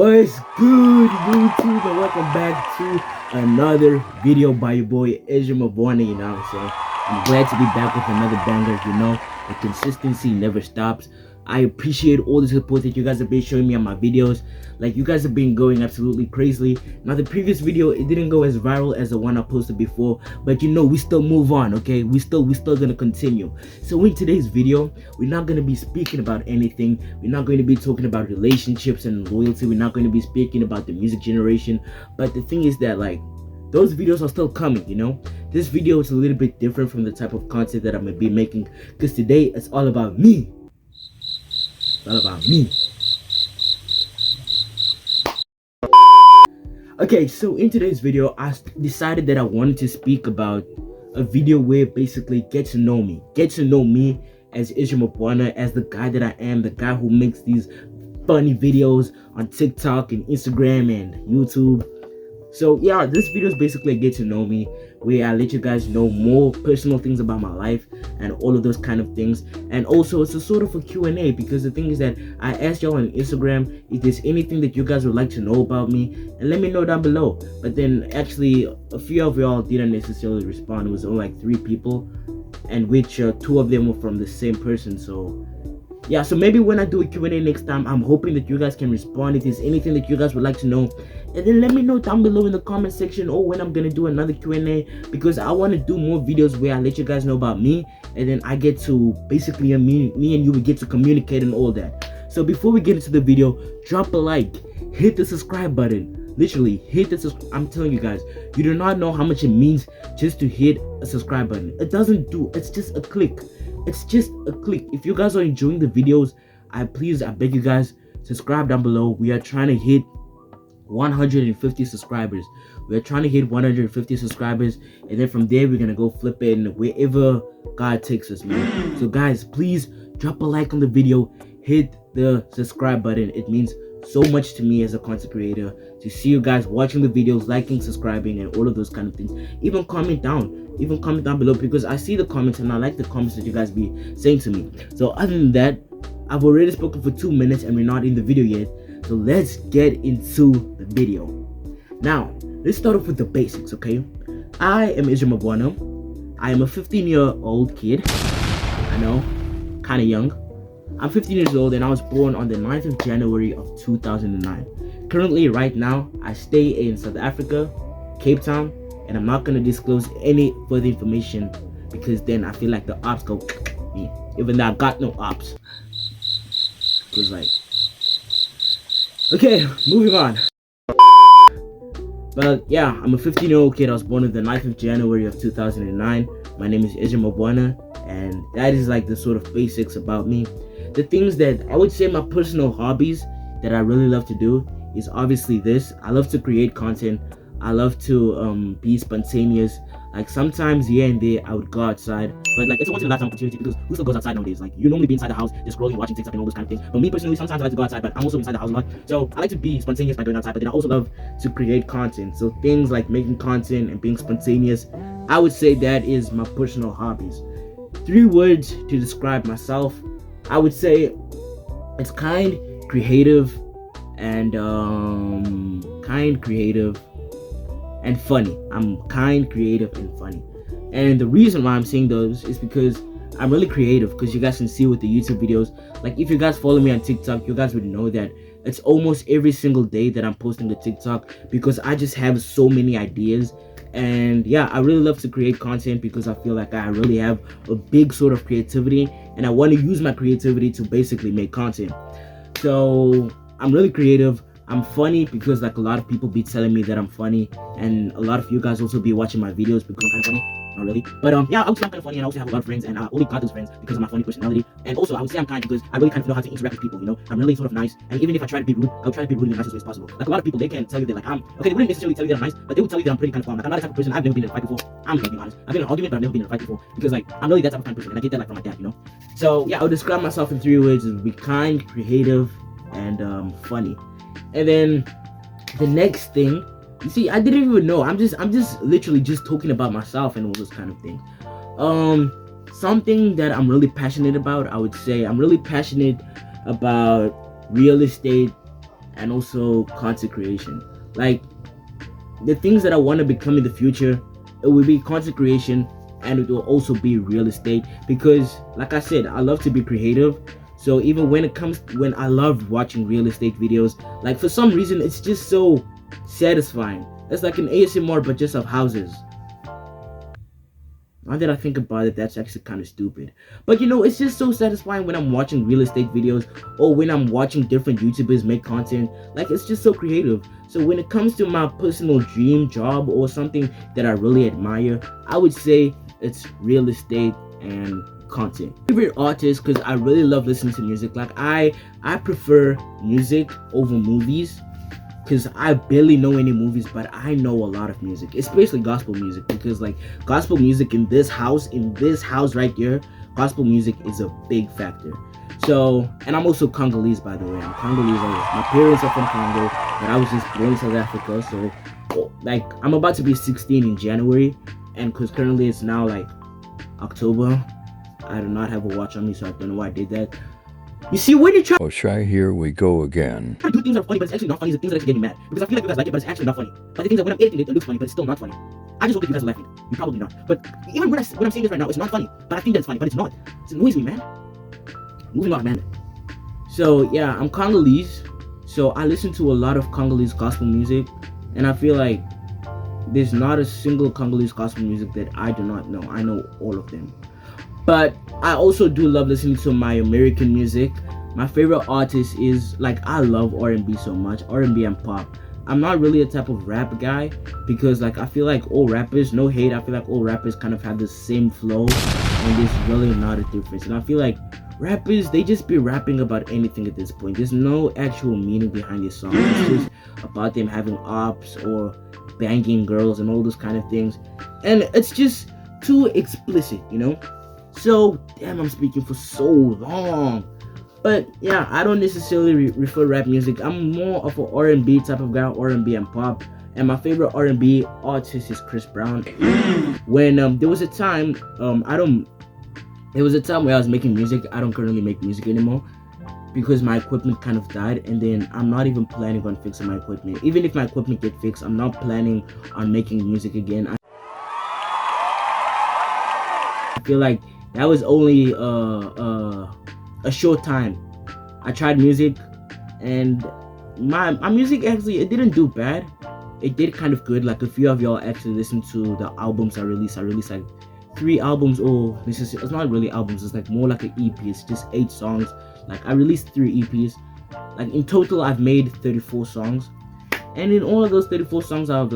What's good, YouTube, and welcome back to another video by your boy Ezra Mabuana. You know what I'm saying? I'm glad to be back with another banger. You know, the consistency never stops. I appreciate all the support that you guys have been showing me on my videos. Like, you guys have been going absolutely crazily. Now, the previous video, it didn't go as viral as the one I posted before, but you know, we still move on, okay? We still gonna continue. So in today's video, we're not gonna be speaking about anything. We're not going to be talking about relationships and loyalty. We're not going to be speaking about the music generation. But the thing is that, like, those videos are still coming, you know. This video is a little bit different from the type of content that I'm gonna be making, because today it's all about me. It's all about me. Okay, so in today's video, I decided that I wanted to speak about a video where basically get to know me as Ezra Mabuana, as the guy that I am, the guy who makes these funny videos on TikTok and Instagram and YouTube. So yeah, this video is basically a get to know me, where I let you guys know more personal things about my life and all of those kind of things. And also, it's a sort of a Q&A, because the thing is that I asked y'all on Instagram if there's anything that you guys would like to know about me, and let me know down below. But then actually a few of y'all didn't necessarily respond. It was only like 3 people, and which 2 of them were from the same person. So yeah, so maybe when I do a Q&A next time, I'm hoping that you guys can respond if there's anything that you guys would like to know. And then let me know down below in the comment section, or when I'm gonna do another Q&A, because I want to do more videos where I let you guys know about me, and then I get to basically me and you would get to communicate and all that. So before we get into the video, drop a like, hit the subscribe button. Literally hit the subscribe. I'm telling you guys, you do not know how much it means just to hit a subscribe button. It doesn't do, it's just a click. It's just a click. If you guys are enjoying the videos, I beg you guys, subscribe down below. We are trying to hit 150 subscribers. We're trying to hit 150 subscribers, and then from there we're gonna go flipping wherever God takes us, man. So guys, please drop a like on the video, hit the subscribe button. It means so much to me as a content creator to see you guys watching the videos, liking, subscribing, and all of those kind of things. Even comment down below, because I see the comments and I like the comments that you guys be saying to me. So other than that, I've already spoken for 2 minutes and we're not in the video yet. So let's get into the video. Now, let's start off with the basics, okay? I am Ezra Mabuana. I am a 15-year-old kid. I know, kind of young. I'm 15 years old, and I was born on the 9th of January of 2009. Currently, right now, I stay in South Africa, Cape Town, and I'm not going to disclose any further information, because then I feel like the ops go me, even though I got no ops. Because, like, okay, moving on. But yeah, I'm a 15-year-old kid. I was born on the 9th of January of 2009. My name is Ezra Mabuana, and that is like the sort of basics about me. The things that I would say my personal hobbies that I really love to do is obviously this. I love to create content. I love to be spontaneous. Like, sometimes here and there I would go outside, but like, it's a once in a lifetime opportunity, because who still goes outside nowadays? Like, you normally be inside the house just scrolling, watching TikTok and all those kind of things. But me personally, sometimes I like to go outside, but I'm also inside the house a lot. So I like to be spontaneous by going outside, but then I also love to create content. So things like making content and being spontaneous, I would say that is my personal hobbies. 3 words to describe myself. I would say it's kind, creative, and funny. I'm kind, creative, and funny. And the reason why I'm saying those is because I'm really creative, because you guys can see with the YouTube videos. Like, if you guys follow me on TikTok, you guys would know that it's almost every single day that I'm posting the TikTok, because I just have so many ideas. And yeah, I really love to create content, because I feel like I really have a big sort of creativity, and I want to use my creativity to basically make content. So I'm really creative. I'm funny, because like a lot of people be telling me that I'm funny, and a lot of you guys also be watching my videos because I'm kind of funny. Not really, but yeah, I would say I'm kind of funny, and I also have a lot of friends, and I only got those friends because of my funny personality. And also, I would say I'm kind because I really kind of know how to interact with people, you know. I'm really sort of nice, and even if I try to be rude, I would try to be rude in the nicest way as possible. Like, a lot of people, they can tell you that, like, I'm okay, they wouldn't necessarily tell you that I'm nice, but they would tell you that I'm pretty kind of fun. Like, I'm not the type of person. I've never been in a fight before. I'm gonna be honest. I've been in an argument, but I've never been in a fight before, because like, I'm really that type of kind of person, and I get that like from my dad, you know. So yeah, I would describe myself in 3 words: as be kind, creative, and funny. And then the next thing, you see, I didn't even know. I'm just literally just talking about myself and all those kind of things. Something that I'm really passionate about, I would say I'm really passionate about real estate and also content creation. Like the things that I want to become in the future, it will be content creation, and it will also be real estate, because like I said, I love to be creative. So even when I love watching real estate videos, like for some reason it's just so satisfying. It's like an ASMR but just of houses. Now that I think about it, that's actually kind of stupid. But it's just so satisfying when I'm watching real estate videos, or when I'm watching different YouTubers make content. Like, it's just so creative. So when it comes to my personal dream job or something that I really admire, I would say it's real estate and content. Favorite artist, because I really love listening to music. Like I prefer music over movies, because I barely know any movies, but I know a lot of music, especially gospel music, because like gospel music in this house right here, gospel music is a big factor. So, and I'm also Congolese, by the way. I'm Congolese. My parents are from Congo, but I was just born in South Africa. So, like, I'm about to be 16 in January, and because currently it's now like October, I do not have a watch on me, so I don't know why I did that. You see, when you try here we go again. to do things that are funny, but it's actually not funny, it's the things that actually get me mad. Because I feel like you guys like it, but it's actually not funny. But the things that when I'm editing it, it looks funny, but it's still not funny. I just hope that you guys are laughing. You're probably not. But even when I'm saying this right now, it's not funny. But I think that it's funny, but it's not. It annoys me, man. Moving on, man. So, yeah, I'm Congolese. So, I listen to a lot of Congolese gospel music. And I feel like there's not a single Congolese gospel music that I do not know. I know all of them. But I also do love listening to my American music. My favorite artist is, like, I love R&B so much, R&B and pop. I'm not really a type of rap guy, because like I feel like all rappers, no hate, I feel like all rappers kind of have the same flow, and there's really not a difference. And I feel like rappers, they just be rapping about anything at this point. There's no actual meaning behind their songs. It's just about them having ops or banging girls and all those kind of things, and it's just too explicit, So, damn, I'm speaking for so long. But yeah, I don't necessarily refer rap music. I'm more of an R&B type of guy, R&B and pop. And my favorite R&B artist is Chris Brown. When there was a time, there was a time where I was making music. I don't currently make music anymore, because my equipment kind of died, and then I'm not even planning on fixing my equipment. Even if my equipment get fixed, I'm not planning on making music again. I feel like that was only a short time. I tried music, and my music actually, it didn't do bad. It did kind of good. Like, a few of y'all actually listened to the albums I released. I released like 3 albums, or it's not really albums, it's like more like an EP. It's just 8 songs. Like, I released 3 EPs. Like, in total I've made 34 songs, and in all of those 34 songs I've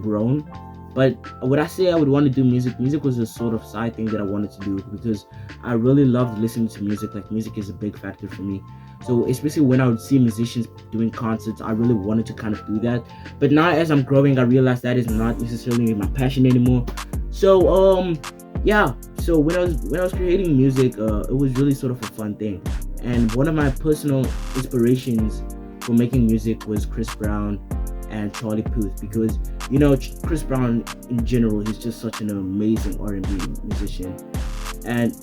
grown. But would I say I would want to do music? Music was a sort of side thing that I wanted to do, because I really loved listening to music. Like, music is a big factor for me. So especially when I would see musicians doing concerts, I really wanted to kind of do that. But now as I'm growing, I realize that is not necessarily my passion anymore. So yeah. So when I was creating music, it was really sort of a fun thing. And one of my personal inspirations for making music was Chris Brown and Charlie Puth, because Chris Brown in general, he's just such an amazing R&B musician. And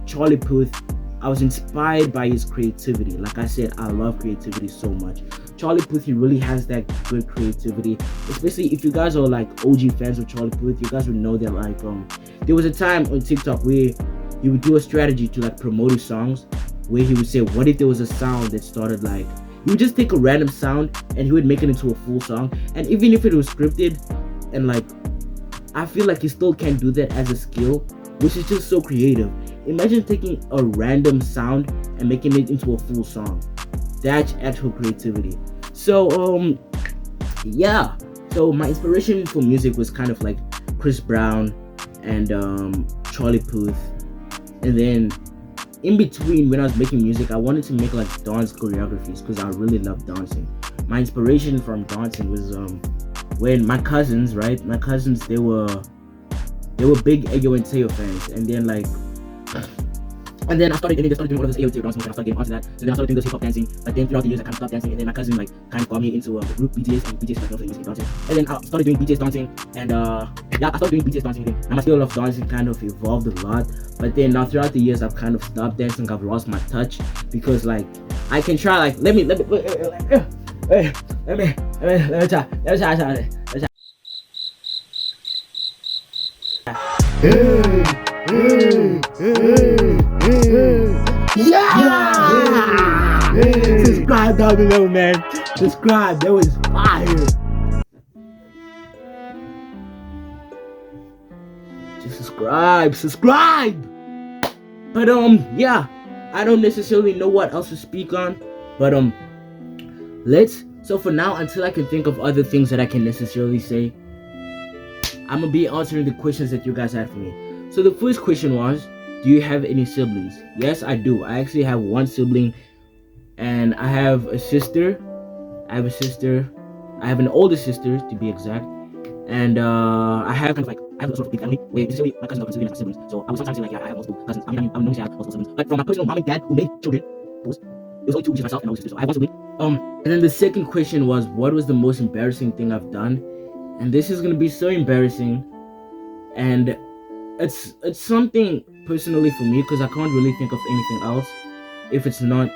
Charlie Puth, I was inspired by his creativity. Like I said, I love creativity so much. Charlie Puth, he really has that good creativity. Especially if you guys are like OG fans of Charlie Puth, you guys would know that like there was a time on TikTok where he would do a strategy to like promote his songs, where he would say, what if there was a sound that started like, he would just take a random sound and he would make it into a full song. And even if it was scripted, and like, I feel like he still can do that as a skill, which is just so creative. Imagine taking a random sound and making it into a full song. That's actual creativity. So yeah. So my inspiration for music was kind of like Chris Brown and Charlie Puth. And then in between, when I was making music, I wanted to make like dance choreographies, because I really love dancing. My inspiration from dancing was when my cousins, they were big Ayo and Teo fans, and then they started doing all of this Ayo and Teo dancing, and I started getting onto that. So then I started doing this hip hop dancing, but then throughout the years I kind of stopped dancing, and then my cousin like kind of got me into the group BTS, and BTS like music dancing. And then I started doing BTS dancing, and I started doing BTS dancing, and my skill of dancing kind of evolved a lot. But then now throughout the years I've kind of stopped dancing. I've lost my touch, because like I can try. Like, let me try. Yeah! Subscribe down below, man. Subscribe. That was fire. Just subscribe. But yeah, I don't necessarily know what else to speak on. But so for now, until I can think of other things that I can necessarily say, I'm gonna be answering the questions that you guys had for me. So the first question was, do you have any siblings? Yes, I do. I actually have one sibling, and I have a sister. I have an older sister, to be exact. And I have kind of like, I have a sort of big family where basically my cousins are considered like siblings. So I would sometimes say like, yeah, I have multiple cousins. I mean, I'm known to have multiple siblings. But from my personal mom and dad who made children, it was only two, which is myself and my older sister. So I have one sibling. And then the second question was, what was the most embarrassing thing I've done? And this is gonna be so embarrassing, and it's something personally for me because I can't really think of anything else if it's not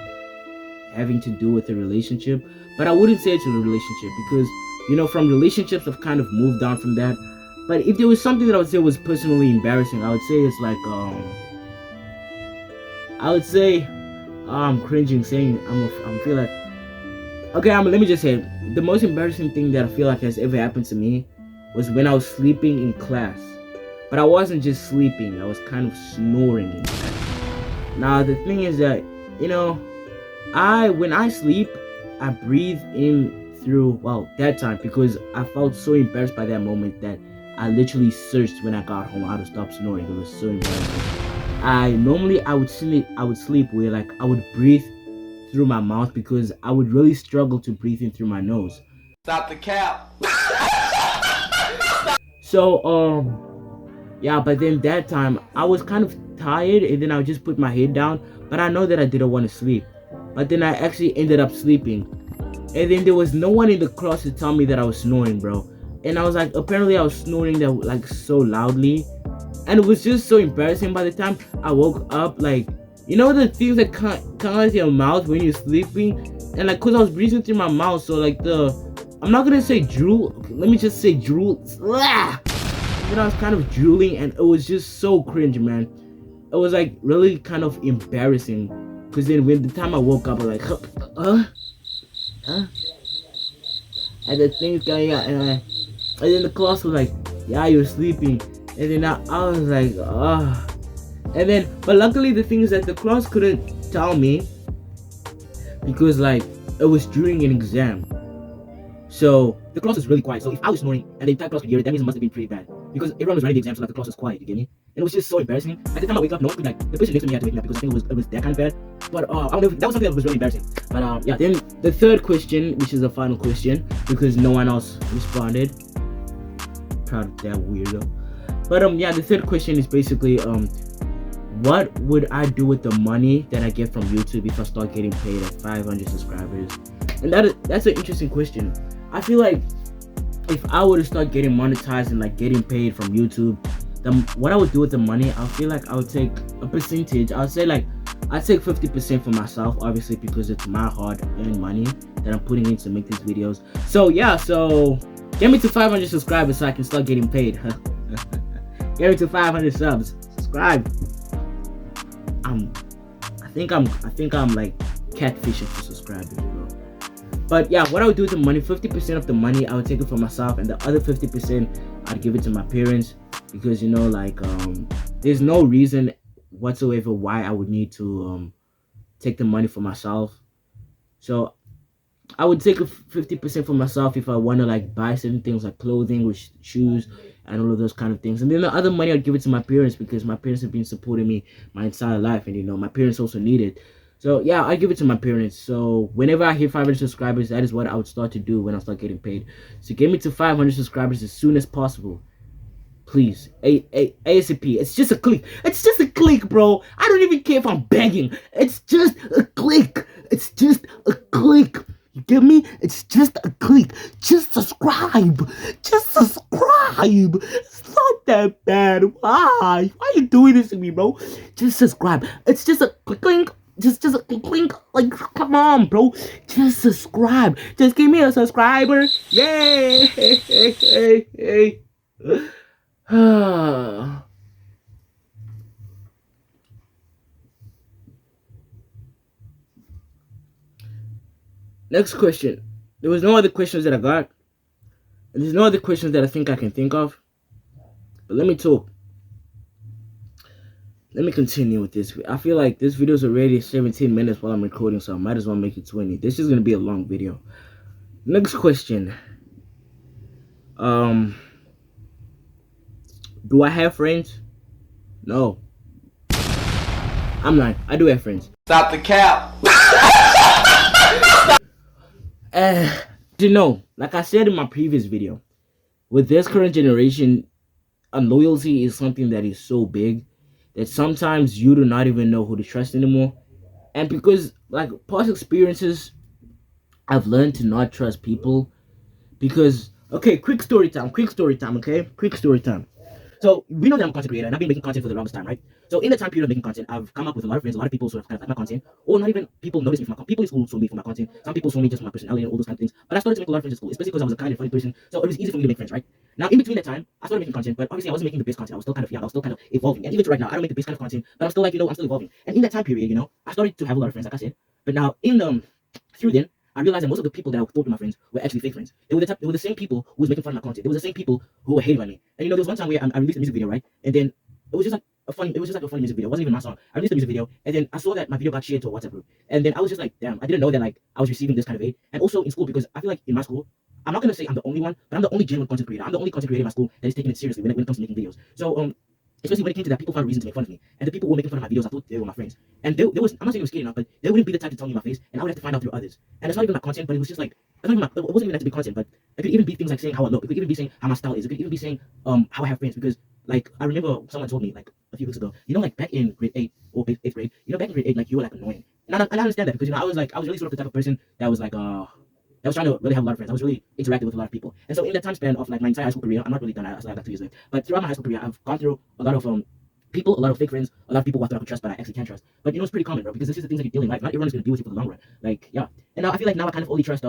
having to do with a relationship. But I wouldn't say it's a relationship because, you know, from relationships I've kind of moved on from that. But if there was something that I would say was personally embarrassing, I would say it's like I'm cringing saying I'm feel like, okay, let me just say it. The most embarrassing thing that I feel like has ever happened to me was when I was sleeping in class. But I wasn't just sleeping, I was kind of snoring in class. Now the thing is that, you know, when I sleep, I breathe in through, well, that time, because I felt so embarrassed by that moment that I literally searched when I got home how to stop snoring. It was so embarrassing. I would sleep where like I would breathe through my mouth because I would really struggle to breathe in through my nose. Stop the cap. So yeah, but then that time I was kind of tired and then I would just put my head down, but I know that I didn't want to sleep. But then I actually ended up sleeping. And then there was no one in the class to tell me that I was snoring, bro. And I was like, apparently I was snoring that like so loudly. And it was just so embarrassing. By the time I woke up, like, you know the things that come out of your mouth when you're sleeping? And like, cause I was breathing through my mouth, so like I'm not gonna say drool, let me just say drool. Then I was kind of drooling and it was just so cringe, man. It was like really kind of embarrassing. Cause then when the time I woke up, I was like, and the things going out, and then the class was like, yeah, you're sleeping. And then I was like, and then, but luckily the thing is that the class couldn't tell me because like it was during an exam. So the class was really quiet. So if I was snoring and the entire class could hear it, that means it must have been pretty bad. Because everyone was running the exam, so like the class was quiet, you get me? And it was just so embarrassing. At the time I wake up, no one could, like, the person next to me had to wake me up because I think it was that kind of bad. But I don't know, that was something that was really embarrassing. But yeah, then the third question, which is the final question, because no one else responded. Proud of that weirdo. But yeah, the third question is basically what would I do with the money that I get from YouTube if I start getting paid at 500 subscribers? And that's an interesting question. I feel like if I were to start getting monetized and like getting paid from YouTube, then what I would do with the money, I feel like I would take a percentage. I'd say like I take 50% for myself, obviously, because it's my hard-earned money that I'm putting in to make these videos. So yeah, so get me to 500 subscribers so I can start getting paid. Get me to 500 subs. Subscribe. I think I'm like catfishing for subscribers, bro. But yeah, what I would do with the money, 50% of the money I would take it for myself, and the other 50% I'd give it to my parents, because you know, like there's no reason whatsoever why I would need to take the money for myself. So I would take 50% for myself if I want to like buy certain things like clothing or shoes and all of those kind of things. And then the other money I'd give it to my parents, because my parents have been supporting me my entire life, and you know, my parents also need it. So yeah, I give it to my parents. So whenever I hit 500 subscribers, that is what I would start to do when I start getting paid. So get me to 500 subscribers as soon as possible, please. ASAP. It's just a click. It's just a click, bro. I don't even care if I'm begging. It's just a click. It's just a click. You get me? It's just a click. Just subscribe. Just subscribe. It's not that bad. Why? Why are you doing this to me, bro? Just subscribe. It's just a click. just blink, like, come on, bro. Just subscribe. Just give me a subscriber. Yay! Hey. Next question. There was no other questions that I got. And there's no other questions that I think I can think of. But let me talk. Let me continue with this. I feel like this video is already 17 minutes while I'm recording, so I might as well make it 20. This is gonna be a long video. Next question. Do I have friends? No. I'm lying. I do have friends. Stop the cap. You know, like I said in my previous video, with this current generation, loyalty is something that is so big that sometimes you do not even know who to trust anymore. And because, like, past experiences, I've learned to not trust people because, okay, quick story time, okay? Quick story time. So, we know that I'm a content creator and I've been making content for the longest time, right? So, in the time period of making content, I've come up with a lot of friends, a lot of people sort of kind of like my content, or not even people notice me for my content. People in school saw me for my content, some people saw me just for my personality and all those kind of things. But I started to make a lot of friends in school, especially because I was a kind and funny person, so it was easy for me to make friends, right? Now, in between that time, I started making content, but obviously I wasn't making the best content. I was still kind of young, I was still kind of evolving. And even to right now, I don't make the best kind of content, but I'm still like, I'm still evolving. And in that time period, I started to have a lot of friends, like I said. But now, through then, I realized that most of the people that I thought were my friends were actually fake friends. They were the same people who was making fun of my content. They were the same people who were hating on me. And there was one time where I released a music video, right? And then it was just like a funny music video. It wasn't even my song. I released a music video, and then I saw that my video got shared to a WhatsApp group. And then I was just like, damn, I didn't know that like I was receiving this kind of hate. And also in school, because I feel like in my school, I'm not gonna say I'm the only one, but I'm the only genuine content creator. I'm the only content creator in my school that is taking it seriously when it comes to making videos. So especially when it came to that, people found a reason to make fun of me. And the people who were making fun of my videos, I thought they were my friends. And I'm not saying they were scared enough, but they wouldn't be the type to tell me in my face, and I would have to find out through others. And it's not even my content, but it was just like, it wasn't even meant to be content, but it could even be things like saying how I look. It could even be saying how my style is. It could even be saying how I have friends. Because like I remember someone told me like a few weeks ago, like back in grade 8 or 8th grade, back in grade 8, like you were like annoying. And I understand that because I was really sort of the type of person that was like that was trying to really have a lot of friends. I was really interacting with a lot of people. And so in that time span of like my entire high school career, I'm not really done. I still have like 2 years left. But throughout my high school career, I've gone through a lot of people, a lot of fake friends, a lot of people who I thought I could trust, but I actually can't trust. But it's pretty common, bro, because this is the things that you deal in life. Not everyone is going to deal with you for the long run. Like, yeah. And now I feel like now I kind of only trust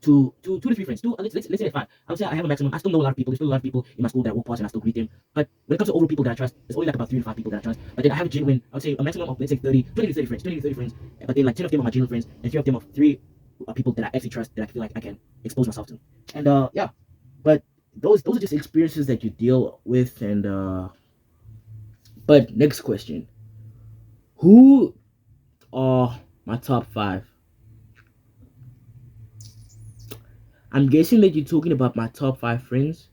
two to 3 friends. Let's say 5. I would say I have a maximum. I still know a lot of people. There's still a lot of people in my school that walk past and I still greet them. But when it comes to older people that I trust, there's only like about 3 to 5 people that I trust. But then I have a genuine, I would say a maximum of let's say 20 to 30 friends, 20 to 30 friends. But then like 10 of them are my genuine friends, and 3 of them are 3 people that I actually trust, that I feel like I can expose myself to. And yeah. But those are just experiences that you deal with. And but next question. Who are my top 5? I'm guessing that you're talking about my top 5 friends,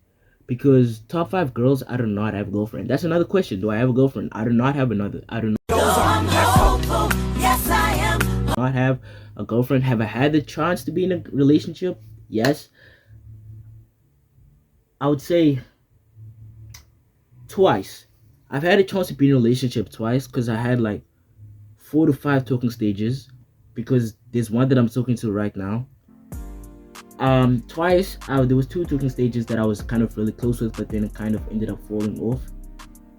because top 5 girls, I do not have a girlfriend. That's another question. Do I have a girlfriend? I do not have not have a girlfriend. Have I had the chance to be in a relationship? Yes. I would say twice. I've had a chance to be in a relationship twice, because I had like 4 to 5 talking stages, because there's one that I'm talking to right now. Twice there was 2 talking stages that I was kind of really close with, but then it kind of ended up falling off.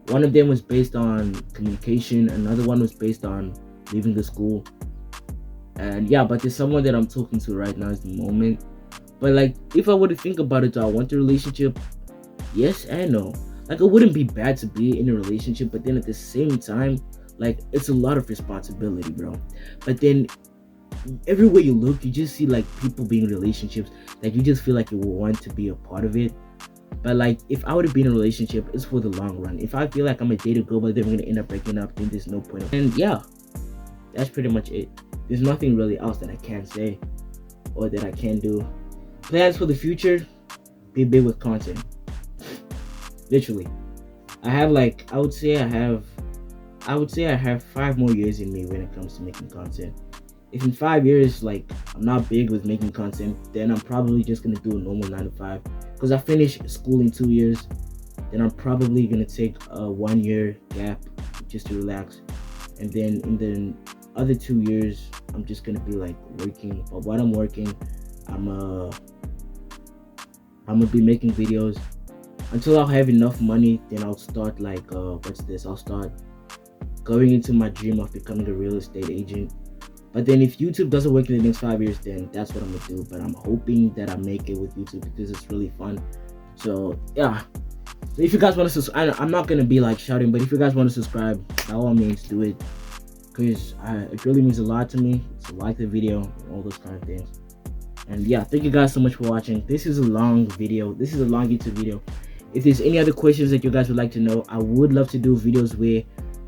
One of them was based on communication, another one was based on leaving the school. And yeah, but there's someone that I'm talking to right now at the moment. But like, if I were to think about it, do I want a relationship? Yes and no. Like, it wouldn't be bad to be in a relationship, but then at the same time, like, it's a lot of responsibility, bro. But then everywhere you look, you just see like people being in relationships that you just feel like you want to be a part of it. But like, if I were to be in a relationship, it's for the long run. If I feel like I'm a date a girl, but then we're gonna end up breaking up, then there's no point. And yeah, that's pretty much it. There's nothing really else that I can say or that I can do. Plans for the future: be big with content. Literally, I have like I would say I have 5 more years in me when it comes to making content. If in 5 years, like, I'm not big with making content, then I'm probably just gonna do a normal 9 to 5. Because I finish school in 2 years, then I'm probably gonna take a 1-year gap just to relax, and then in the other 2 years, I'm just gonna be like working. But while I'm working, I'm gonna be making videos until I'll have enough money. Then I'll start like I'll start going into my dream of becoming a real estate agent. But then if YouTube doesn't work in the next 5 years, then that's what I'm gonna do. But I'm hoping that I make it with YouTube because it's really fun. So yeah. So if you guys want to subscribe, I'm not gonna be like shouting, but if you guys want to subscribe, by all means do it, because it really means a lot to me. So like the video and all those kind of things. And yeah, thank you guys so much for watching. This is a long video. This is a long YouTube video. If there's any other questions that you guys would like to know, I would love to do videos where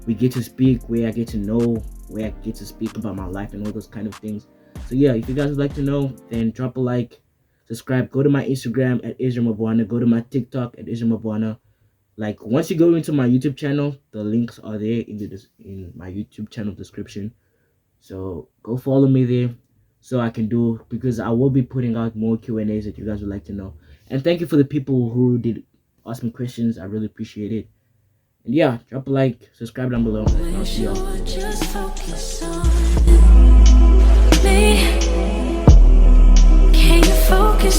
we get to speak, where I get to know, where I get to speak about my life and all those kind of things. So yeah, if you guys would like to know, then drop a like, subscribe, go to my Instagram at Ezra Mabuana, go to my TikTok at Ezra Mabuana. Like once you go into my YouTube channel, the links are there in my YouTube channel description. So go follow me there so I can do, because I will be putting out more Q&As that you guys would like to know. And thank you for the people who did ask me questions. I really appreciate it. And yeah, drop a like, subscribe down below, and I'll see y'all. Just focus on me. Can you focus